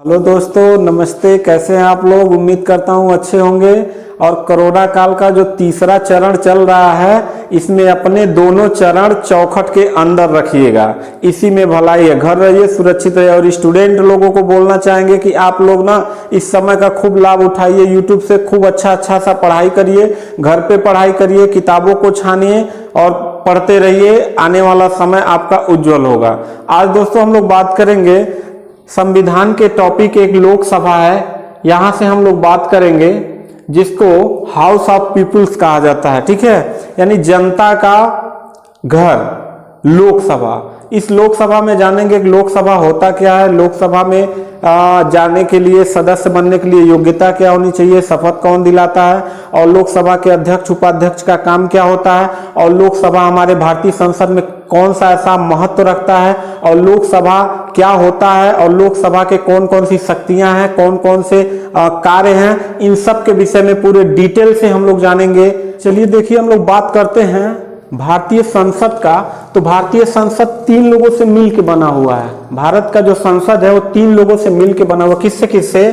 Hello दोस्तों, नमस्ते। कैसे हैं आप लोग? उम्मीद करता हूं अच्छे होंगे। और कोरोना काल का जो तीसरा चरण चल रहा है, इसमें अपने दोनों चरण चौखट के अंदर रखिएगा। इसी में भलाई है। घर रहिए, सुरक्षित रहिए। और स्टूडेंट लोगों को बोलना चाहेंगे कि आप लोग ना इस समय का खूब लाभ उठाइए। यूट्यूब से खूब अच्छा सा पढ़ाई करिए, घर पे पढ़ाई करिए, किताबों को छानिए और पढ़ते रहिए। आने वाला समय आपका उज्जवल होगा। आज दोस्तों हम लोग बात करेंगे संविधान के टॉपिक। एक लोकसभा है, यहां से हम लोग बात करेंगे जिसको हाउस ऑफ पीपुल्स कहा जाता है। ठीक है, यानी जनता का घर, लोकसभा। इस लोकसभा में जानेंगे कि लोकसभा होता क्या है, लोकसभा में जाने के लिए, सदस्य बनने के लिए योग्यता क्या होनी चाहिए, शपथ कौन दिलाता है, और लोकसभा के अध्यक्ष उपाध्यक्ष का काम क्या होता है, और लोकसभा हमारे भारतीय संसद में कौन सा ऐसा महत्व रखता है, और लोकसभा क्या होता है, और लोकसभा के कौन कौन सी शक्तियां हैं, कौन कौन से कार्य हैं, इन सब के विषय में पूरे डिटेल से हम लोग जानेंगे। चलिए देखिए, हम लोग बात करते हैं भारतीय संसद का। तो भारतीय संसद 3 लोगों से मिलकर बना हुआ है। भारत का जो संसद है वो 3 लोगों से मिलकर बना हुआ। किससे किससे?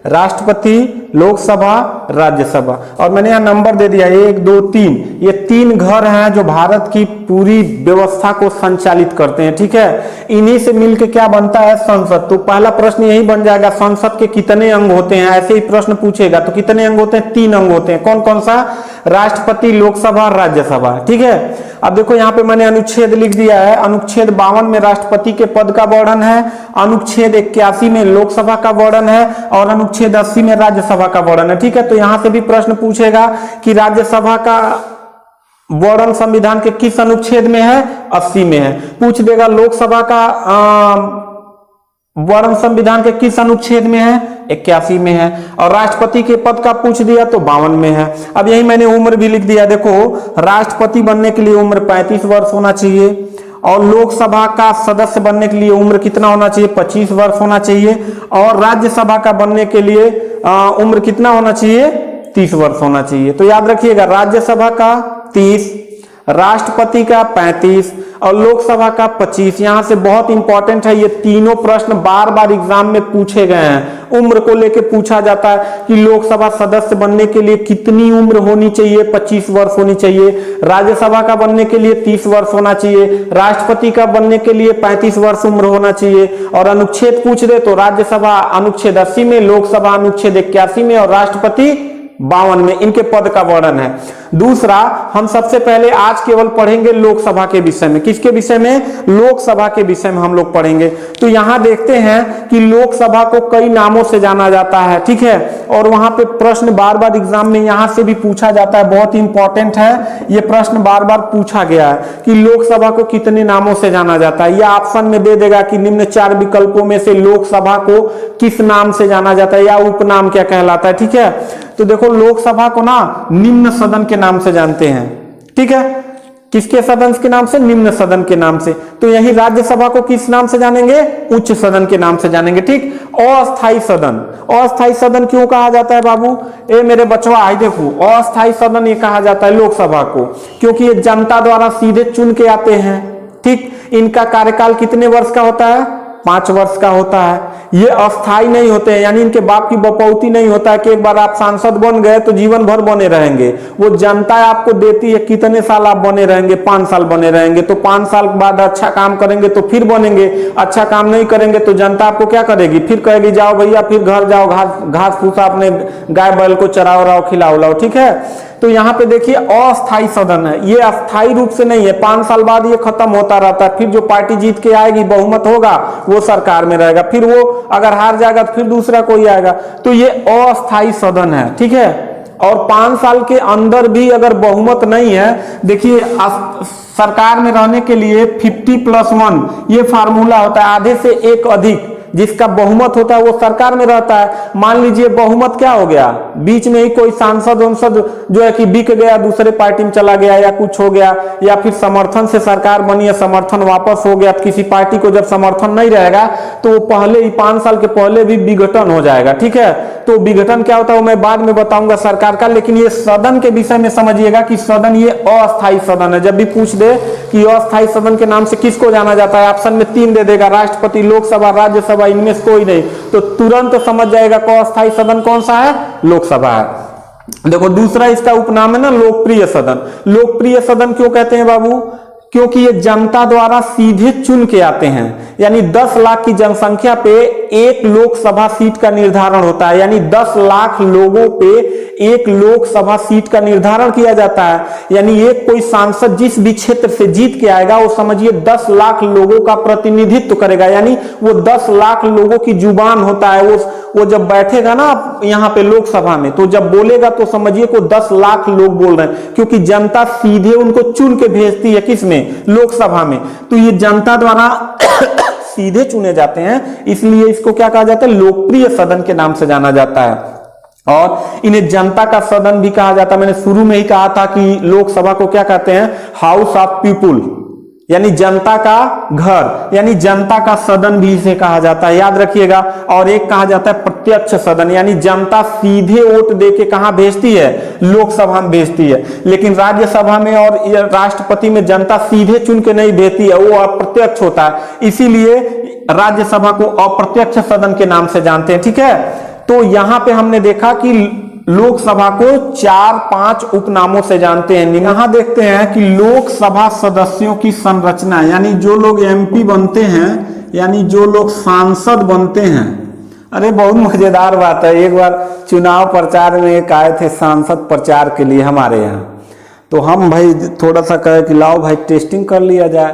राष्ट्रपति, लोकसभा, राज्यसभा। और मैंने यहाँ नंबर दे दिया 1 2 3। ये 3 घर हैं जो भारत की पूरी व्यवस्था को संचालित करते हैं। ठीक है, इन्हीं से मिलकर क्या बनता है? संसद। तो पहला प्रश्न यही बन जाएगा, संसद के कितने अंग होते हैं? ऐसे ही प्रश्न पूछेगा। तो कितने अंग होते हैं? 3 अंग होते हैं। कौन कौन सा? राष्ट्रपति, लोकसभा, राज्यसभा। ठीक है, अब देखो यहाँ पे मैंने अनुच्छेद लिख दिया है। अनुच्छेद 52 में राष्ट्रपति के पद का वर्णन है, अनुच्छेद 81 में लोकसभा का वर्णन है, और अनुच्छेद 80 में राज्यसभा का वर्णन है। ठीक है, तो यहां से भी प्रश्न पूछेगा कि राज्यसभा का वर्णन संविधान के किस अनुच्छेद में है? 80 में है। पूछ देगा लोकसभा का वर्णन संविधान के किस अनुच्छेद में है? 81 में है। और राष्ट्रपति के पद का पूछ दिया तो 52 में है। अब यही मैंने उम्र भी लिख दिया। देखो, राष्ट्रपति बनने के लिए उम्र 35 वर्ष होना चाहिए, और लोकसभा का सदस्य बनने के लिए उम्र कितना होना चाहिए? 25 वर्ष होना चाहिए। और राज्यसभा का बनने के लिए उम्र कितना होना चाहिए? 30 वर्ष होना चाहिए। तो याद रखिएगा, राज्यसभा का 30, राष्ट्रपति का 35 और लोकसभा का 25। यहां से बहुत इंपॉर्टेंट है, ये तीनों प्रश्न बार बार एग्जाम में पूछे गए हैं। उम्र को लेकर पूछा जाता है कि लोकसभा सदस्य बनने के लिए कितनी उम्र होनी चाहिए? 25 वर्ष होनी चाहिए। राज्यसभा का बनने के लिए 30 वर्ष होना चाहिए। राष्ट्रपति का बनने के लिए 35 वर्ष उम्र होना चाहिए। और अनुच्छेद पूछ दे तो राज्यसभा अनुच्छेद 80 में, लोकसभा अनुच्छेद 81 में, और राष्ट्रपति 52 में। इनके पद का वर्णन है। दूसरा, हम सबसे पहले आज केवल पढ़ेंगे लोकसभा के विषय में। किसके विषय में? लोकसभा के विषय में हम लोग पढ़ेंगे। तो यहां देखते हैं कि लोकसभा को कई नामों से जाना जाता है। ठीक है, और वहां पे प्रश्न बार बार एग्जाम में यहां से भी पूछा जाता है। बहुत इंपॉर्टेंट है, ये प्रश्न बार बार पूछा गया है कि लोकसभा को कितने नामों से जाना जाता है। यह ऑप्शन में दे देगा कि निम्न 4 विकल्पों में से लोकसभा को किस नाम से जाना जाता है, या उपनाम क्या कहलाता है। ठीक है, तो देखो, लोकसभा को ना निम्न सदन के नाम से जानते हैं। ठीक है, किसके सदन के नाम से? निम्न सदन के नाम से। तो यही राज्यसभा को किस नाम से जानेंगे? उच्च सदन के नाम से जानेंगे। ठीक, अस्थाई सदन। अस्थाई सदन क्यों कहा जाता है बाबू? ए मेरे बचवा, आई देखो, अस्थाई सदन ये कहा जाता है लोकसभा को, क्योंकि ये जनता द्वारा सीधे चुन के आते हैं। ठीक, इनका कार्यकाल कितने वर्ष का होता है? 5 वर्ष का होता है। ये अस्थाई नहीं होते हैं, यानी इनके बाप की बपौती नहीं होता है कि एक बार आप सांसद बन गए तो जीवन भर बने रहेंगे। वो जनता आपको देती है कितने साल आप बने रहेंगे? 5 साल बने रहेंगे। तो 5 साल के बाद अच्छा काम करेंगे तो फिर बनेंगे, अच्छा काम नहीं करेंगे तो जनता आपको क्या करेगी? फिर कहेगी जाओ भैया, फिर घर जाओ, घास फूसा अपने गाय बैल को चराओ रहो, खिलाओ लाओ। ठीक है, तो यहाँ पे देखिए अस्थाई सदन है। ये अस्थाई रूप से नहीं है, 5 साल बाद ये खत्म होता रहता है। फिर जो पार्टी जीत के आएगी, बहुमत होगा, वो सरकार में रहेगा। फिर वो अगर हार जाएगा तो फिर दूसरा कोई आएगा। तो ये अस्थाई सदन है। ठीक है, और 5 साल के अंदर भी अगर बहुमत नहीं है, देखिए सरकार में रहने के लिए 50+1 ये फार्मूला होता है। आधे से एक अधिक जिसका बहुमत होता है वो सरकार में रहता है। मान लीजिए बहुमत क्या हो गया, बीच में ही कोई सांसद जो है कि बिक गया, दूसरे पार्टी में चला गया, या कुछ हो गया, या फिर समर्थन से सरकार बनी है, समर्थन वापस हो गया। किसी पार्टी को जब समर्थन नहीं रहेगा तो वो पहले ही 5 साल के पहले भी विघटन हो जाएगा। ठीक है, तो विघटन क्या होता है मैं बाद में बताऊंगा सरकार का। लेकिन ये सदन के विषय में समझिएगा कि सदन ये अस्थाई सदन है। जब भी पूछ दे कि अस्थायी सदन के नाम से किसको जाना जाता है। ऑप्शन में 3 दे देगा, राष्ट्रपति, लोकसभा, राज्यसभा, इनमें से कोई नहीं, तो तुरंत समझ जाएगा कि अस्थायी सदन कौन सा है, लोकसभा है। देखो दूसरा इसका उपनाम है ना लोकप्रिय सदन। लोकप्रिय सदन क्यों कहते हैं बाबू, क्योंकि ये जनता द्वारा सीधे चुन के आते हैं, यानी 10 लाख की जनसंख्या पे एक लोकसभा सीट का निर्धारण होता है, यानी 10 लाख लोगों पे एक लोकसभा सीट का निर्धारण किया जाता है। यानी एक कोई सांसद जिस भी क्षेत्र से जीत के आएगा वो समझिए 10 लाख लोगों का प्रतिनिधित्व करेगा, यानी वो 10 लाख लोगों की जुबान होता है। वो जब बैठेगा ना यहाँ पे लोकसभा में, तो जब बोलेगा तो समझिए को 10 लाख लोग बोल रहे हैं, क्योंकि जनता सीधे उनको चुन के भेजती है, किसमें, लोकसभा में। तो ये जनता द्वारा सीधे चुने जाते हैं, इसलिए इसको क्या कहा जाता है, लोकप्रिय सदन के नाम से जाना जाता है। और इन्हें जनता का सदन भी कहा जाता है। मैंने शुरू में ही कहा था कि लोकसभा को क्या कहते हैं, हाउस ऑफ पीपुल, यानी जनता का घर, यानी जनता का सदन भी इसे कहा जाता है, याद रखिएगा। और एक कहा जाता है प्रत्यक्ष सदन, यानी जनता सीधे वोट दे के कहां भेजती है, लोकसभा में भेजती है। लेकिन राज्यसभा में और राष्ट्रपति में जनता सीधे चुन के नहीं भेजती है, वो अप्रत्यक्ष होता है, इसीलिए राज्यसभा को अप्रत्यक्ष सदन के नाम से जानते हैं। ठीक है, तो यहां पे हमने देखा कि लोकसभा को 4-5 उपनामों से जानते हैं। यहां देखते हैं कि लोकसभा सदस्यों की संरचना, यानी जो लोग एमपी बनते हैं, यानी जो लोग सांसद बनते हैं। अरे बहुत मजेदार बात है, एक बार चुनाव प्रचार में एक आए थे सांसद प्रचार के लिए हमारे यहाँ, तो हम भाई थोड़ा सा कहे कि लाओ भाई टेस्टिंग कर लिया जाए।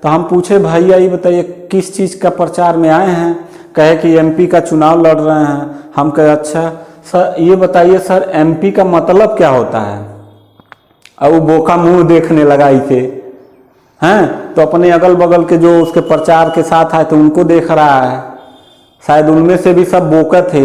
तो हम पूछे भैया ये बताइए किस चीज का प्रचार में आए हैं, कहे कि एमपी का चुनाव लड़ रहे हैं। हम कहे अच्छा सर ये बताइए सर एमपी का मतलब क्या होता है। अब वो बोका मुंह देखने लगा इसे, हैं तो अपने अगल बगल के जो उसके प्रचार के साथ आए तो उनको देख रहा है, शायद उनमें से भी सब बोका थे।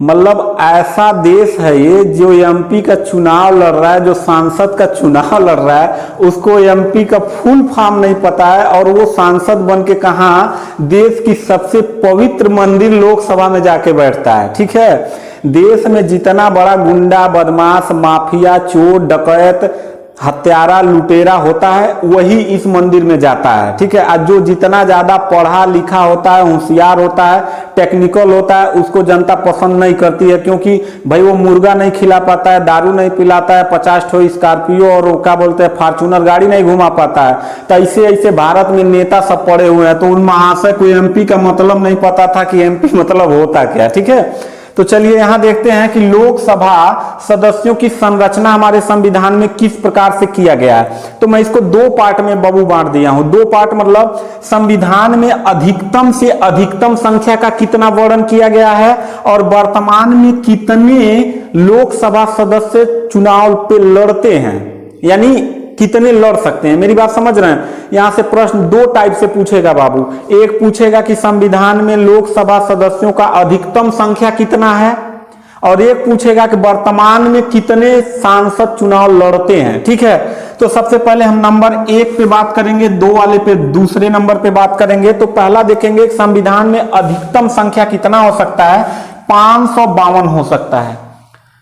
मतलब ऐसा देश है ये जो एमपी का चुनाव लड़ रहा है, जो सांसद का चुनाव लड़ रहा है, उसको एमपी का फुल फॉर्म नहीं पता है, और वो सांसद बन के कहाँ देश की सबसे पवित्र मंदिर लोकसभा में जाके बैठता है। ठीक है, देश में जितना बड़ा गुंडा, बदमाश, माफिया, चोर, डकैत, हत्यारा, लुटेरा होता है वही इस मंदिर में जाता है। ठीक है, जो जितना ज्यादा पढ़ा लिखा होता है, होशियार होता है, टेक्निकल होता है, उसको जनता पसंद नहीं करती है, क्योंकि भाई वो मुर्गा नहीं खिला पाता है, दारू नहीं पिलाता है, 50 ठो स्कॉर्पियो और क्या बोलते हैं फॉर्च्यूनर गाड़ी नहीं घुमा पाता है। तो ऐसे ऐसे भारत में नेता सब पड़े हुए हैं, तो उन महाशय को एमपी का मतलब नहीं पता था कि एमपी मतलब होता क्या। ठीक है, तो चलिए यहां देखते हैं कि लोकसभा सदस्यों की संरचना हमारे संविधान में किस प्रकार से किया गया है। तो मैं इसको 2 पार्ट में बाबू बांट दिया हूं। 2 पार्ट मतलब संविधान में अधिकतम से अधिकतम संख्या का कितना वर्णन किया गया है, और वर्तमान में कितने लोकसभा सदस्य चुनाव पे लड़ते हैं, यानी कितने लड़ सकते हैं। मेरी बात समझ रहे हैं। यहां से प्रश्न 2 टाइप से पूछेगा बाबू। एक पूछेगा कि संविधान में लोकसभा सदस्यों का अधिकतम संख्या कितना है, और एक पूछेगा कि वर्तमान में कितने सांसद चुनाव लड़ते हैं। ठीक है, तो सबसे पहले हम नंबर 1 पे बात करेंगे, 2 वाले पे दूसरे नंबर पे बात करेंगे। तो पहला देखेंगे संविधान में अधिकतम संख्या कितना हो सकता है, 552 हो सकता है।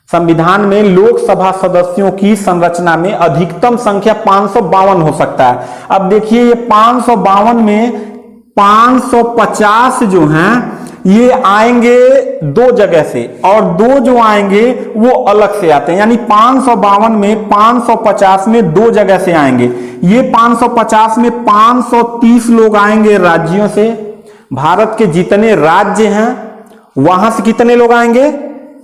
संविधान में लोकसभा सदस्यों की संरचना में अधिकतम संख्या 552 हो सकता है। अब देखिए ये 552 में 550 जो हैं ये आएंगे 2 जगह से, और 2 जो आएंगे वो अलग से आते हैं, यानी 552 में 550 में 2 जगह से आएंगे। ये 550 में 530 लोग आएंगे राज्यों से, भारत के जितने राज्य हैं वहां से कितने लोग आएंगे,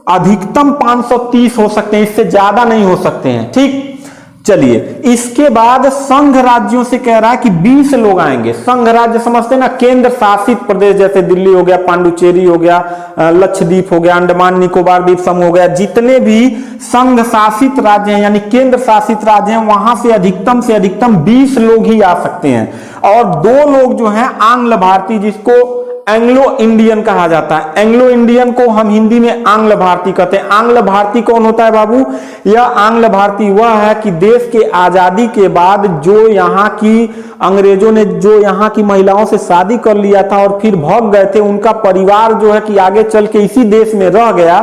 अधिकतम 530 हो सकते हैं, इससे ज्यादा नहीं हो सकते हैं। ठीक, चलिए इसके बाद संघ राज्यों से कह रहा है कि 20 लोग आएंगे। संघ राज्य समझते हैं ना, केंद्र शासित प्रदेश, जैसे दिल्ली हो गया, पांडुचेरी हो गया, लक्षद्वीप हो गया, अंडमान निकोबार द्वीप समूह हो गया, जितने भी संघ शासित राज्य हैं यानी केंद्र शासित राज्य हैं, वहां से अधिकतम 20 लोग ही आ सकते हैं। और 2 लोग जो हैं आंग्ल भारतीय, जिसको एंग्लो इंडियन कहा जाता है। एंग्लो इंडियन को हम हिंदी में आंग्ल भारतीय कहते हैं। आंग्ल भारतीय कौन होता है बाबू, यह आंग्ल भारतीय वह है कि देश के आजादी के बाद जो यहाँ की अंग्रेजों ने जो यहाँ की महिलाओं से शादी कर लिया था और फिर भाग गए थे, उनका परिवार जो है कि आगे चल के इसी देश में रह गया,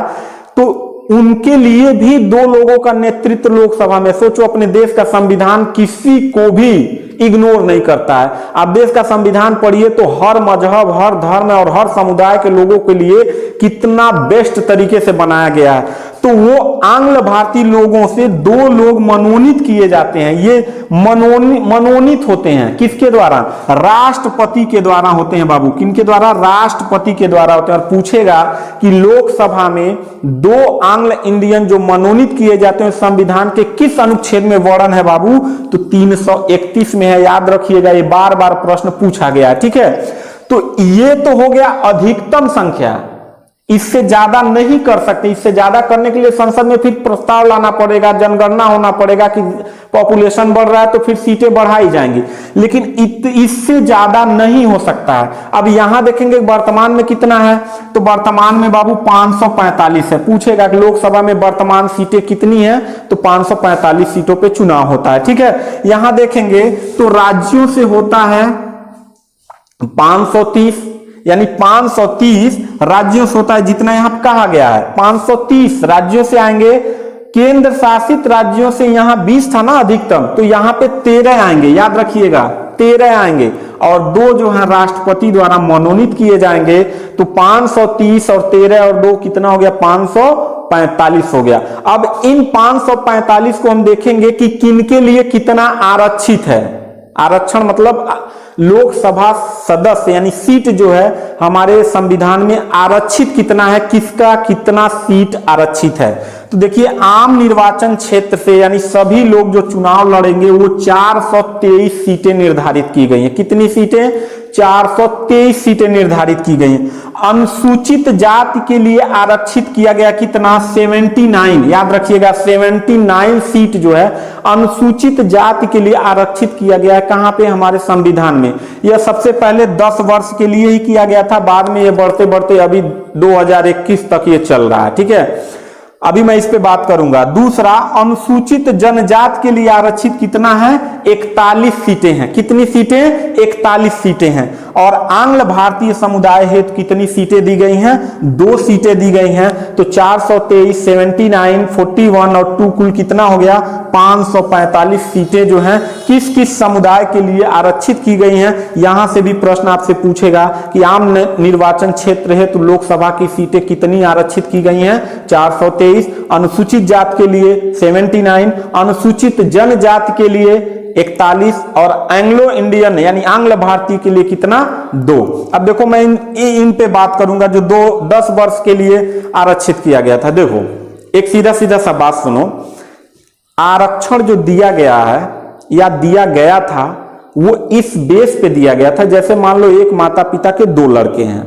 तो उनके लिए भी 2 लोगों का नेतृत्व लोकसभा में। सोचो, अपने देश का संविधान किसी को भी इग्नोर नहीं करता है। आप देश का संविधान पढ़िए तो हर मजहब, हर धर्म और हर समुदाय के लोगों के लिए कितना बेस्ट तरीके से बनाया गया है। तो वो आंग्ल भारतीय लोगों से 2 लोग मनोनीत किए जाते हैं। ये मनोनीत होते हैं किसके द्वारा? राष्ट्रपति के द्वारा होते हैं बाबू। किनके द्वारा? राष्ट्रपति के द्वारा होते हैं। और पूछेगा कि लोकसभा में 2 आंग्ल इंडियन जो मनोनीत किए जाते हैं संविधान के किस अनुच्छेद में वर्णन है बाबू? तो 331 में है। याद रखिएगा, ये बार बार प्रश्न पूछा गया है। ठीक है, तो ये तो हो गया अधिकतम संख्या, इससे ज्यादा नहीं कर सकते। इससे ज्यादा करने के लिए संसद में फिर प्रस्ताव लाना पड़ेगा, जनगणना होना पड़ेगा कि पॉपुलेशन बढ़ रहा है तो फिर सीटें बढ़ाई जाएंगी, लेकिन इससे ज्यादा नहीं हो सकता है। अब यहां देखेंगे वर्तमान में कितना है, तो वर्तमान में बाबू 545 है। पूछेगा कि लोकसभा में वर्तमान सीटें कितनी है, तो 545 सीटों पे चुनाव होता है। ठीक है, यहां देखेंगे तो राज्यों से होता है 530, यानी 530 राज्यों से होता है, जितना यहां कहा गया है 530 राज्यों से आएंगे। केंद्र शासित राज्यों से यहां 20 था ना अधिकतम, तो यहां पे 13 आएंगे। याद रखिएगा 13 आएंगे, और 2 जो है राष्ट्रपति द्वारा मनोनीत किए जाएंगे। तो 530 और 13 और 2 कितना हो गया? 545 हो गया। अब इन 545 को हम देखेंगे कि किनके लिए कितना आरक्षित है। आरक्षण मतलब लोकसभा सदस्य यानी सीट जो है हमारे संविधान में आरक्षित कितना है, किसका कितना सीट आरक्षित है। तो देखिए, आम निर्वाचन क्षेत्र से यानी सभी लोग जो चुनाव लड़ेंगे वो 423 सीटें निर्धारित की गई हैं। कितनी सीटें? 423 सीटें निर्धारित की गई हैं। अनुसूचित जाति के लिए आरक्षित किया गया कितना? 79। याद रखिएगा 79 सीट जो है अनुसूचित जाति के लिए आरक्षित किया गया है। कहां पे? हमारे संविधान में। यह सबसे पहले 10 वर्ष के लिए ही किया गया था, बाद में यह बढ़ते बढ़ते अभी 2021 तक ये चल रहा है। ठीक है, अभी मैं इस पे बात करूंगा। दूसरा, अनुसूचित जनजाति के लिए आरक्षित कितना है? 41 सीटें हैं। कितनी सीटें? 41 सीटें हैं। और आंग्ल भारतीय समुदाय हेतु कितनी सीटें दी गई हैं? 2 सीटें दी गई हैं। तो 423, 79, 41 और 2 कुल कितना हो गया? 545 सीटें जो हैं किस किस समुदाय के लिए आरक्षित की गई हैं। यहां से भी प्रश्न आपसे पूछेगा कि आम निर्वाचन क्षेत्र है तो लोकसभा की सीटें कितनी आरक्षित की गई हैं? 423। अनुसूचित जाति के लिए 79, अनुसूचित जनजाति के लिए 41 और एंग्लो इंडियन यानी आंग्ल भारतीय के लिए कितना? 2। अब देखो मैं इन पे बात करूंगा जो 10 वर्ष के लिए आरक्षित किया गया था। देखो, एक सीधा सीधा सा बात सुनो। आरक्षण जो दिया गया है या दिया गया था वो इस बेस पे दिया गया था, जैसे मान लो एक माता पिता के 2 लड़के हैं,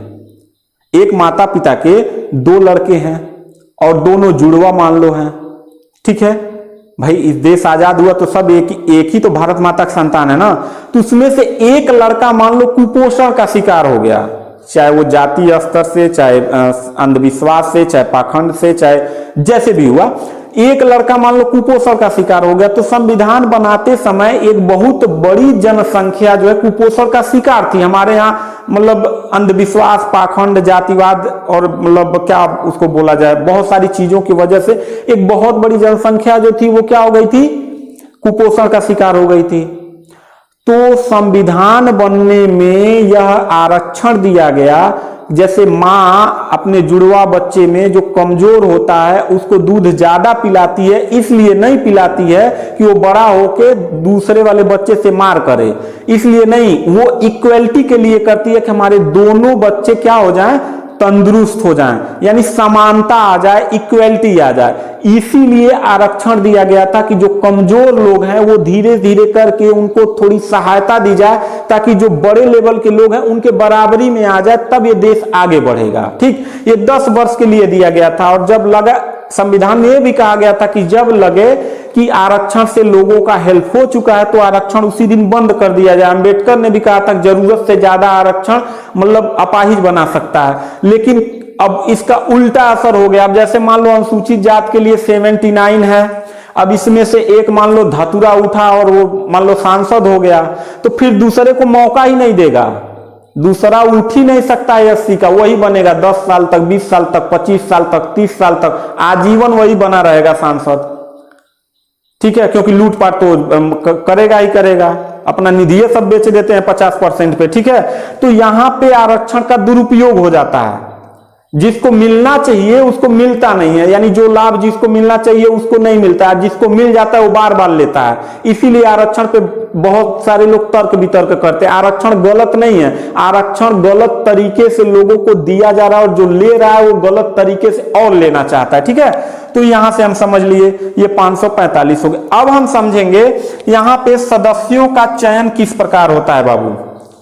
एक माता पिता के 2 लड़के हैं और दोनों जुड़वा मान लो हैं। ठीक है भाई, इस देश आजाद हुआ तो सब एक ही तो भारत माता का संतान है ना। तो उसमें से एक लड़का मान लो कुपोषण का शिकार हो गया, चाहे वो जातीय स्तर से, चाहे अंधविश्वास से, चाहे पाखंड से, चाहे जैसे भी हुआ, एक लड़का मान लो कुपोषण का शिकार हो गया। तो संविधान बनाते समय एक बहुत बड़ी जनसंख्या जो है कुपोषण का शिकार थी हमारे यहाँ। मतलब अंधविश्वास, पाखंड, जातिवाद और मतलब क्या उसको बोला जाए, बहुत सारी चीजों की वजह से एक बहुत बड़ी जनसंख्या जो थी वो क्या हो गई थी? कुपोषण का शिकार हो गई थी। तो संविधान बनने में यह आरक्षण दिया गया, जैसे माँ अपने जुड़वा बच्चे में जो कमजोर होता है उसको दूध ज्यादा पिलाती है, इसलिए नहीं पिलाती है कि वो बड़ा होके दूसरे वाले बच्चे से मार करे, इसलिए नहीं, वो इक्वलिटी के लिए करती है कि हमारे दोनों बच्चे क्या हो जाएं? तंदुरुस्त हो जाएं, यानी समानता आ जाए, इक्वलिटी आ जाए। इसीलिए आरक्षण दिया गया था कि जो कमजोर लोग हैं वो धीरे धीरे करके उनको थोड़ी सहायता दी जाए, ताकि जो बड़े लेवल के लोग हैं उनके बराबरी में आ जाए, तब ये देश आगे बढ़ेगा। ठीक, ये 10 वर्ष के लिए दिया गया था। और जब लगा, संविधान में यह भी कहा गया था कि जब लगे कि आरक्षण से लोगों का हेल्प हो चुका है तो आरक्षण उसी दिन बंद कर दिया जाए। अम्बेडकर ने भी कहा था जरूरत से ज्यादा आरक्षण मतलब अपाहिज बना सकता है, लेकिन अब इसका उल्टा असर हो गया। अब जैसे मान लो अनुसूचित जाति के लिए 79 है, अब इसमें से एक मान लो धतुरा उठा और वो मान लो सांसद हो गया, तो फिर दूसरे को मौका ही नहीं देगा। दूसरा उठ ही नहीं सकता है 80 का, वही बनेगा 10 साल तक, 20 साल तक, 25 साल तक, 30 साल तक, आजीवन वही बना रहेगा सांसद। ठीक है, क्योंकि लूटपाट तो करेगा ही करेगा, अपना निधि सब बेच देते हैं 50% पे। ठीक है, तो यहां पे आरक्षण का दुरुपयोग हो जाता है, जिसको मिलना चाहिए उसको मिलता नहीं है, यानी जो लाभ जिसको मिलना चाहिए उसको नहीं मिलता है, जिसको मिल जाता है वो बार बार लेता है। इसीलिए आरक्षण पे बहुत सारे लोग तर्क वितर्क करते हैं। आरक्षण गलत नहीं है, आरक्षण गलत तरीके से लोगों को दिया जा रहा है, और जो ले रहा है वो गलत तरीके से और लेना चाहता है। ठीक है, तो यहां से हम समझ लिए ये 545 हो गए। अब हम समझेंगे यहां पे सदस्यों का चयन किस प्रकार होता है बाबू।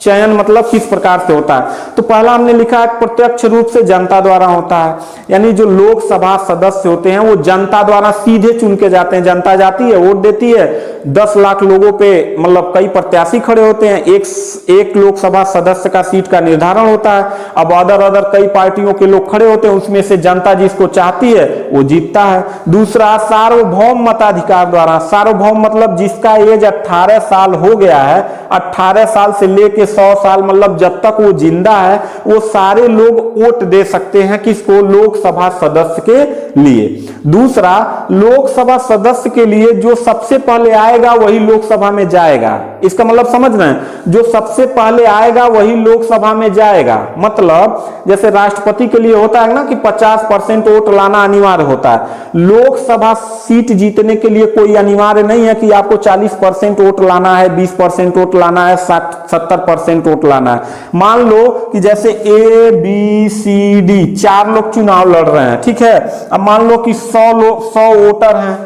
चयन मतलब किस प्रकार से होता है। तो पहला हमने लिखा है प्रत्यक्ष रूप से जनता द्वारा होता है, यानी जो लोकसभा सदस्य होते हैं वो जनता द्वारा सीधे चुन के जाते हैं। जनता जाती है, वोट देती है, 10 लाख लोगों पे मतलब कई प्रत्याशी खड़े होते हैं, एक लोकसभा सदस्य का सीट का निर्धारण होता है। अब अदर कई पार्टियों के लोग खड़े होते हैं, उसमें से जनता जिसको चाहती है वो जीतता है। दूसरा सार्वभौम मताधिकार द्वारा। सार्वभौम मतलब जिसका एज 18 साल हो गया है, 18 साल से लेके 100 साल, मतलब जब तक वो जिंदा है वो सारे लोग वोट दे सकते हैं। किसको? लोकसभा सदस्य के लिए। दूसरा, लोकसभा सदस्य के लिए जो सबसे पहले आएगा वही लोकसभा में जाएगा। इसका मतलब समझ रहे हैं, जो सबसे पहले आएगा वही लोकसभा में जाएगा। मतलब जैसे राष्ट्रपति के लिए होता है ना कि 50% वोट लाना अनिवार्य होता है, लोकसभा सीट जीतने के लिए कोई अनिवार्य नहीं है कि आपको 40% वोट लाना है, 20% वोट लाना है, 70% वोट लाना है। मान लो कि जैसे ABCD 4 लोग चुनाव लड़ रहे हैं। ठीक है, अब मान लो कि 100 वोटर हैं।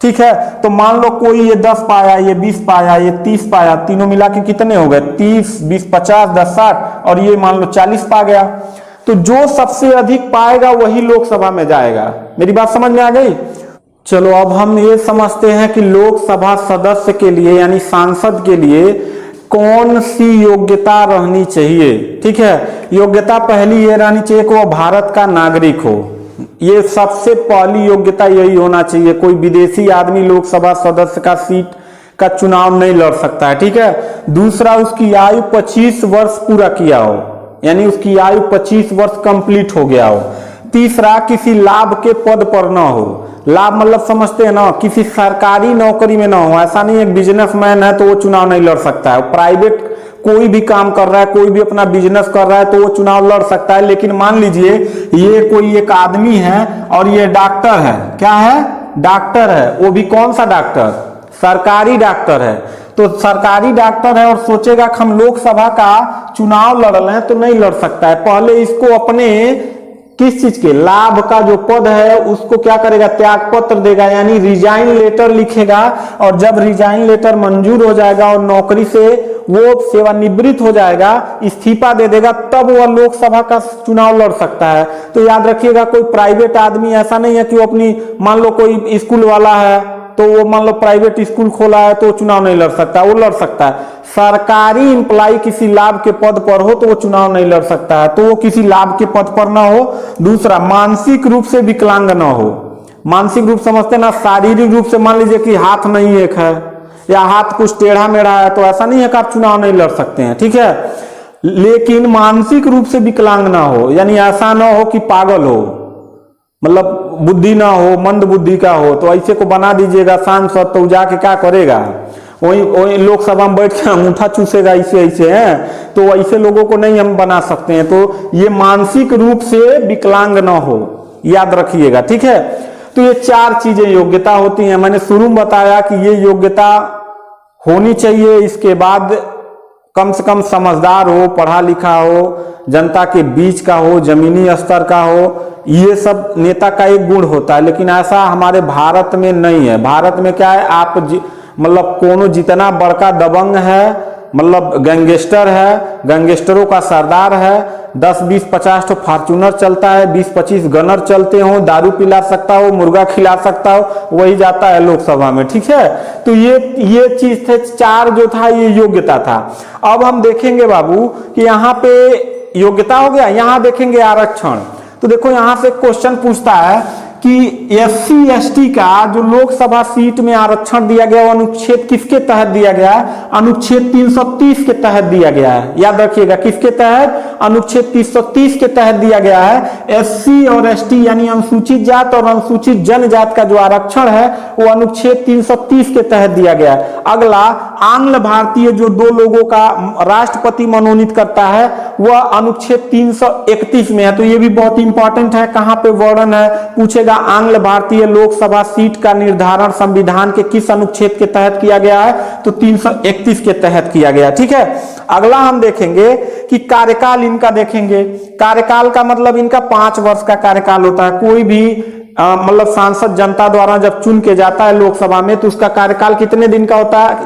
ठीक है, तो मान लो कोई ये 10 पाया, ये 20 पाया, ये 30 पाया, तीनों मिला के कितने हो गए? 30, 20, 50, 10, 60, और ये मान लो 40 पा गया। तो जो सबसे अधिक पाएगा वही लोकसभा में जाएगा। मेरी बात समझ में आ गई? चलो अब हम ये समझते हैं कि लोकसभा सदस्य के लिए यानी सांसद के लिए कौन सी योग्यता रहनी चाहिए। ठीक है, योग्यता पहली ये रहनी चाहिए कि वो भारत का नागरिक हो। ये सबसे पहली योग्यता यही होना चाहिए। कोई विदेशी आदमी लोकसभा सदस्य का सीट का चुनाव नहीं लड़ सकता है। ठीक है, दूसरा, उसकी आयु 25 वर्ष पूरा किया हो, यानी उसकी आयु 25 वर्ष कंप्लीट हो गया हो। तीसरा, किसी लाभ के पद पर ना हो। लाभ मतलब समझते हैं ना, किसी सरकारी नौकरी में ना हो। ऐसा नहीं है बिजनेसमैन है तो वो चुनाव नहीं लड़ सकता है, प्राइवेट कोई भी काम कर रहा है, कोई भी अपना बिजनेस कर रहा है तो वो चुनाव लड़ सकता है। लेकिन मान लीजिए ये कोई एक आदमी है और ये डॉक्टर है। क्या है? डॉक्टर है। वो भी कौन सा डॉक्टर? सरकारी डॉक्टर है। तो सरकारी डॉक्टर है और सोचेगा कि हम लोकसभा का चुनाव लड़ रहे हैं तो नहीं लड़ सकता है। पहले इसको अपने किस चीज के लाभ का जो पद है उसको क्या करेगा? त्याग पत्र देगा, यानी रिजाइन लेटर लिखेगा। और जब रिजाइन लेटर मंजूर हो जाएगा और नौकरी से वो सेवानिवृत्त हो जाएगा, इस्तीफा दे देगा, तब वह लोकसभा का चुनाव लड़ सकता है। तो याद रखिएगा, कोई प्राइवेट आदमी ऐसा नहीं है कि वो अपनी, मान लो कोई स्कूल वाला है तो वो मान लो प्राइवेट स्कूल खोला है तो चुनाव नहीं लड़ सकता, वो लड़ सकता है। सरकारी एम्प्लॉय किसी लाभ के पद पर हो तो वो चुनाव नहीं लड़ सकता है, तो वो किसी लाभ के पद पर ना हो। दूसरा, मानसिक रूप से विकलांग ना हो। मानसिक रूप समझते ना, शारीरिक रूप से मान लीजिए कि हाथ नहीं एक है या हाथ कुछ टेढ़ा मेढ़ा है तो ऐसा नहीं है कि आप चुनाव नहीं लड़ सकते हैं। ठीक है, लेकिन मानसिक रूप से विकलांग ना हो, यानी ऐसा ना हो कि पागल हो, मतलब बुद्धि ना हो, मंद बुद्धि का हो, तो ऐसे को बना दीजिएगा सांसद, तो जाके क्या करेगा? वही लोकसभा में बैठ के अंगूठा चूसेगा, ऐसे हैं। तो ऐसे लोगों को नहीं हम बना सकते हैं। तो ये मानसिक रूप से विकलांग ना हो, याद रखिएगा। ठीक है, तो ये 4 चीजें योग्यता होती हैं। मैंने शुरू में बताया कि ये योग्यता होनी चाहिए। इसके बाद कम से कम समझदार हो, पढ़ा लिखा हो, जनता के बीच का हो, जमीनी स्तर का हो। ये सब नेता का एक गुण होता है, लेकिन ऐसा हमारे भारत में नहीं है। भारत में क्या है, आप मतलब कोनो जितना बड़का दबंग है, मतलब गैंगस्टर है, गैंगस्टरों का सरदार है, 10, 20, 50 तो फॉर्च्यूनर चलता है, 20, 25 गनर चलते हो, दारू पिला सकता हो, मुर्गा खिला सकता हो, वही जाता है लोकसभा में। ठीक है, तो ये चीज थे 4 जो था ये योग्यता था। अब हम देखेंगे बाबू कि यहाँ पे योग्यता हो गया, यहाँ देखेंगे आरक्षण। तो देखो यहाँ से क्वेश्चन पूछता है कि SC ST का जो लोकसभा सीट में आरक्षण दिया गया वो अनुच्छेद किसके तहत दिया गया है? अनुच्छेद 330 के तहत दिया गया है। याद रखिएगा, किसके तहत? अनुच्छेद 330 के तहत दिया गया है। SC और ST यानी अनुसूचित जात और अनुसूचित जनजात का जो आरक्षण है वो अनुच्छेद 330 के तहत दिया गया है। अगला, आंग्ल भारतीय जो दो लोगों का राष्ट्रपति मनोनीत करता है वह अनुच्छेद 331 में है। तो ये भी बहुत इंपॉर्टेंट है, कहां पे वर्णन है पूछेगा। आंग्ल भारतीय लोकसभा सीट का निर्धारण संविधान के किस अनुच्छेद के तहत किया गया है? तो 331 के तहत किया गया। ठीक है, अगला हम देखेंगे कि कार्यकाल इनका देखेंगे। कार्यकाल का मतलब इनका 5 वर्ष का कार्यकाल होता है। कोई भी मतलब सांसद जनता द्वारा जब चुन के जाता है लोकसभा में तो उसका कार्यकाल कितने दिन का होता है?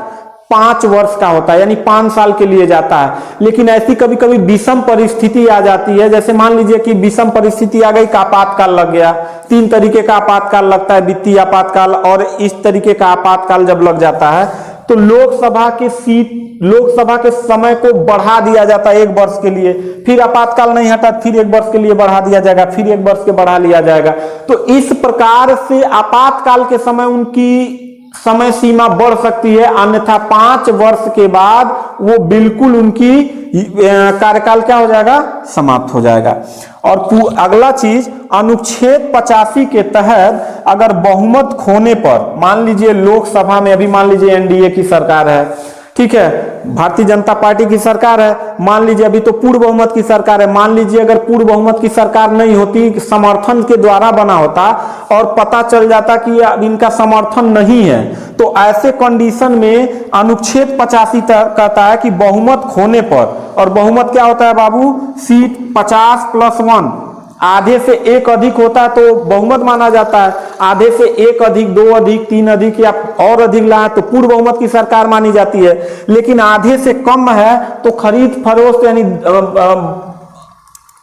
5 वर्ष का होता है, यानी 5 साल के लिए जाता है। लेकिन ऐसी कभी कभी विषम परिस्थिति आ जाती है, जैसे मान लीजिए कि विषम परिस्थिति आ गई, का आपातकाल लग गया। 3 तरीके का आपातकाल लगता है, वित्तीय आपातकाल और इस तरीके का आपातकाल जब लग जाता है तो लोकसभा के समय को बढ़ा दिया जाता है 1 वर्ष के लिए। फिर आपातकाल नहीं हटा, फिर 1 वर्ष के लिए बढ़ा दिया जाएगा, फिर 1 वर्ष के बढ़ा लिया जाएगा। तो इस प्रकार से आपातकाल के समय उनकी समय सीमा बढ़ सकती है, अन्यथा 5 वर्ष के बाद वो बिल्कुल उनकी कार्यकाल क्या हो जाएगा? समाप्त हो जाएगा। और अगला चीज, अनुच्छेद 85 के तहत अगर बहुमत खोने पर, मान लीजिए लोकसभा में अभी मान लीजिए NDA की सरकार है, ठीक है, भारतीय जनता पार्टी की सरकार है, मान लीजिए अभी तो पूर्ण बहुमत की सरकार है, मान लीजिए अगर पूर्ण बहुमत की सरकार नहीं होती, समर्थन के द्वारा बना होता और पता चल जाता कि अब इनका समर्थन नहीं है, तो ऐसे कंडीशन में अनुच्छेद 85 कहता है कि बहुमत खोने पर, और बहुमत क्या होता है बाबू? सीट 50+1, आधे से 1 अधिक होता है तो बहुमत माना जाता है। आधे से 1 अधिक, 2 अधिक, 3 अधिक या और अधिक लाए तो पूर्ण बहुमत की सरकार मानी जाती है। लेकिन आधे से कम है तो खरीद फरोख्त यानी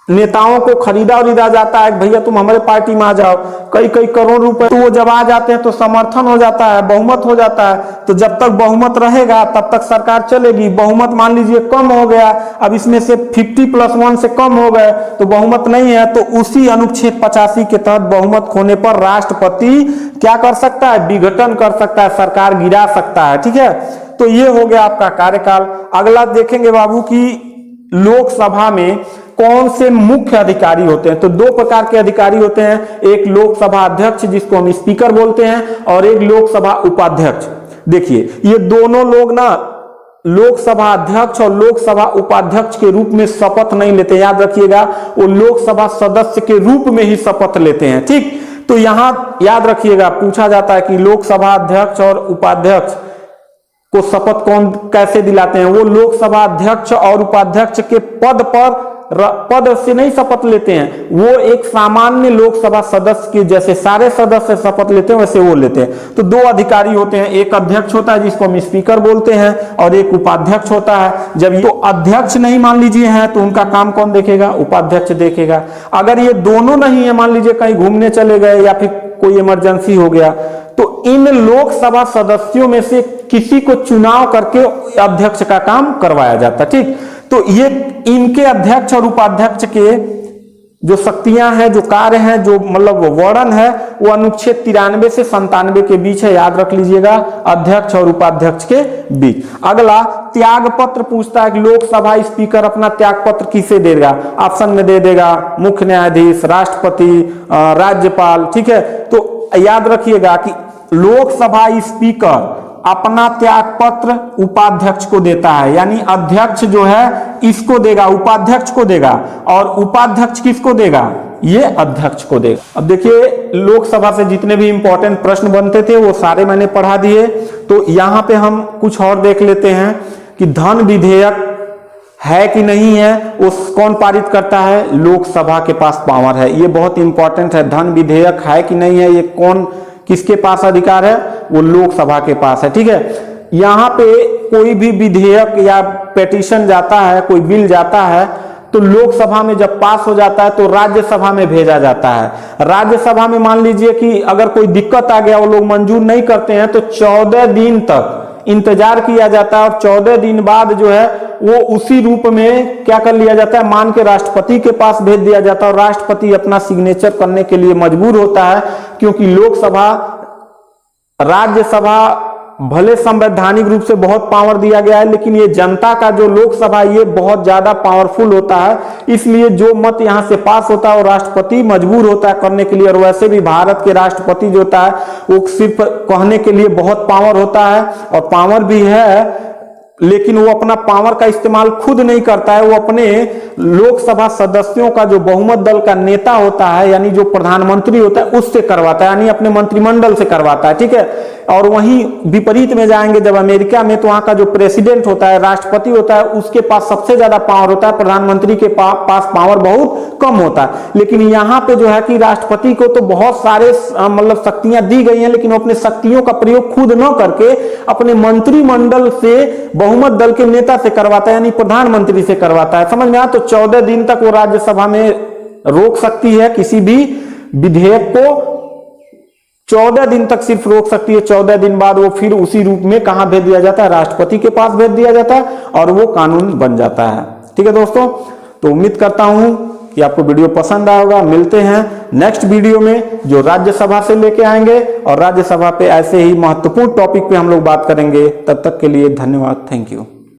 नेताओं को खरीदा उरीदा जाता है, भैया तुम हमारे पार्टी में आ जाओ, कई करोड़ रुपए, तो वो जब आ जाते हैं तो समर्थन हो जाता है, बहुमत हो जाता है। तो जब तक बहुमत रहेगा तब तक सरकार चलेगी। बहुमत मान लीजिए कम हो गया, अब इसमें से 50+1 से कम हो गए तो बहुमत नहीं है, तो उसी अनुच्छेद 85 के तहत बहुमत खोने पर राष्ट्रपति क्या कर सकता है? विघटन कर सकता है, सरकार गिरा सकता है। ठीक है, तो ये हो गया आपका कार्यकाल। अगला देखेंगे बाबू की लोकसभा में कौन से मुख्य अधिकारी होते हैं। तो 2 प्रकार के अधिकारी होते हैं, एक लोकसभा अध्यक्ष जिसको हम स्पीकर बोलते हैं और एक लोकसभा उपाध्यक्ष। देखिए ये दोनों लोग ना लोकसभा अध्यक्ष और लोकसभा उपाध्यक्ष के रूप में शपथ नहीं लेते, याद रखिएगा, वो लोकसभा सदस्य के रूप में ही शपथ लेते हैं। ठीक, तो यहां याद रखिएगा पूछा जाता है कि लोकसभा अध्यक्ष और उपाध्यक्ष को शपथ कौन कैसे दिलाते हैं? वो लोकसभा अध्यक्ष और उपाध्यक्ष के पद से नहीं शपथ लेते हैं, वो एक सामान्य लोकसभा सदस्य के जैसे सारे सदस्य शपथ लेते हैं वैसे वो लेते हैं। तो 2 अधिकारी होते हैं, एक अध्यक्ष होता है जिसको हम स्पीकर बोलते हैं और एक उपाध्यक्ष होता है। जब ये तो अध्यक्ष नहीं मान लीजिए हैं तो उनका काम कौन देखेगा? उपाध्यक्ष देखेगा। अगर ये दोनों नहीं है, मान लीजिए कहीं घूमने चले गए या फिर कोई इमरजेंसी हो गया, तो इन लोकसभा सदस्यों में से किसी को चुनाव करके अध्यक्ष का काम करवाया जाता है। ठीक, तो ये इनके अध्यक्ष और उपाध्यक्ष के जो शक्तियां हैं, जो कार्य हैं, जो मतलब वर्णन है वो अनुच्छेद 93 से 97 के बीच है, याद रख लीजिएगा, अध्यक्ष और उपाध्यक्ष के बीच। अगला त्याग पत्र पूछता है कि लोकसभा स्पीकर अपना त्याग पत्र किसे देगा? ऑप्शन में दे देगा मुख्य न्यायाधीश, राष्ट्रपति, राज्यपाल। ठीक है, तो याद रखिएगा कि लोकसभा स्पीकर अपना त्याग पत्र उपाध्यक्ष को देता है, यानी अध्यक्ष जो है इसको देगा, उपाध्यक्ष को देगा, और उपाध्यक्ष किसको देगा? ये अध्यक्ष को देगा। अब देखिए लोकसभा से जितने भी इंपॉर्टेंट प्रश्न बनते थे वो सारे मैंने पढ़ा दिए। तो यहां पे हम कुछ और देख लेते हैं कि धन विधेयक है कि नहीं है, वो कौन पारित करता है? लोकसभा के पास पावर है। ये बहुत इंपॉर्टेंट है, धन विधेयक है कि नहीं है, ये कौन किसके पास अधिकार है? वो लोकसभा के पास है। ठीक है, यहां पे कोई भी विधेयक या पेटिशन जाता है, कोई बिल जाता है, तो लोकसभा में जब पास हो जाता है तो राज्यसभा में भेजा जाता है। राज्यसभा में मान लीजिए कि अगर कोई दिक्कत आ गया, वो लोग मंजूर नहीं करते हैं, तो 14 दिन तक इंतजार किया जाता है और 14 दिन बाद जो है वो उसी रूप में क्या कर लिया जाता है, मान के राष्ट्रपति के पास भेज दिया जाता है और राष्ट्रपति अपना सिग्नेचर करने के लिए मजबूर होता है, क्योंकि लोकसभा राज्यसभा भले संवैधानिक रूप से बहुत पावर दिया गया है, लेकिन ये जनता का जो लोकसभा ये बहुत ज्यादा पावरफुल होता है, इसलिए जो मत यहां से पास होता है वो राष्ट्रपति मजबूर होता है करने के लिए। और वैसे भी भारत के राष्ट्रपति जो होता है वो सिर्फ कहने के लिए बहुत पावर होता है, और पावर भी है, लेकिन वो अपना पावर का इस्तेमाल खुद नहीं करता है, वो अपने लोकसभा सदस्यों का जो बहुमत दल का नेता होता है, यानी जो प्रधानमंत्री होता है, उससे करवाता है, यानी अपने मंत्रिमंडल से करवाता है, ठीक है। और वहीं विपरीत में जाएंगे जब अमेरिका में, तो वहां का जो प्रेसिडेंट होता है, राष्ट्रपति होता है, उसके पास सबसे ज्यादा पावर होता है, प्रधानमंत्री के पास पावर बहुत कम होता है। लेकिन यहाँ पे जो है कि राष्ट्रपति को तो बहुत सारे मतलब शक्तियां दी गई हैं, लेकिन वो अपने शक्तियों का प्रयोग खुद न करके अपने मंत्रिमंडल से बहुमत दल के नेता से करवाता है, यानी प्रधानमंत्री से करवाता है। समझ में आया? तो 14 दिन तक वो राज्यसभा में रोक सकती है किसी भी विधेयक को, 14 दिन तक सिर्फ रोक सकती है। 14 दिन बाद वो फिर उसी रूप में कहां भेज दिया जाता है, राष्ट्रपति के पास भेज दिया जाता है और वो कानून बन जाता है। ठीक है दोस्तों, तो उम्मीद करता हूं कि आपको वीडियो पसंद आया होगा। मिलते हैं नेक्स्ट वीडियो में जो राज्यसभा से लेके आएंगे, और राज्यसभा पे ऐसे ही महत्वपूर्ण टॉपिक पे हम लोग बात करेंगे। तब तक के लिए धन्यवाद, थैंक यू।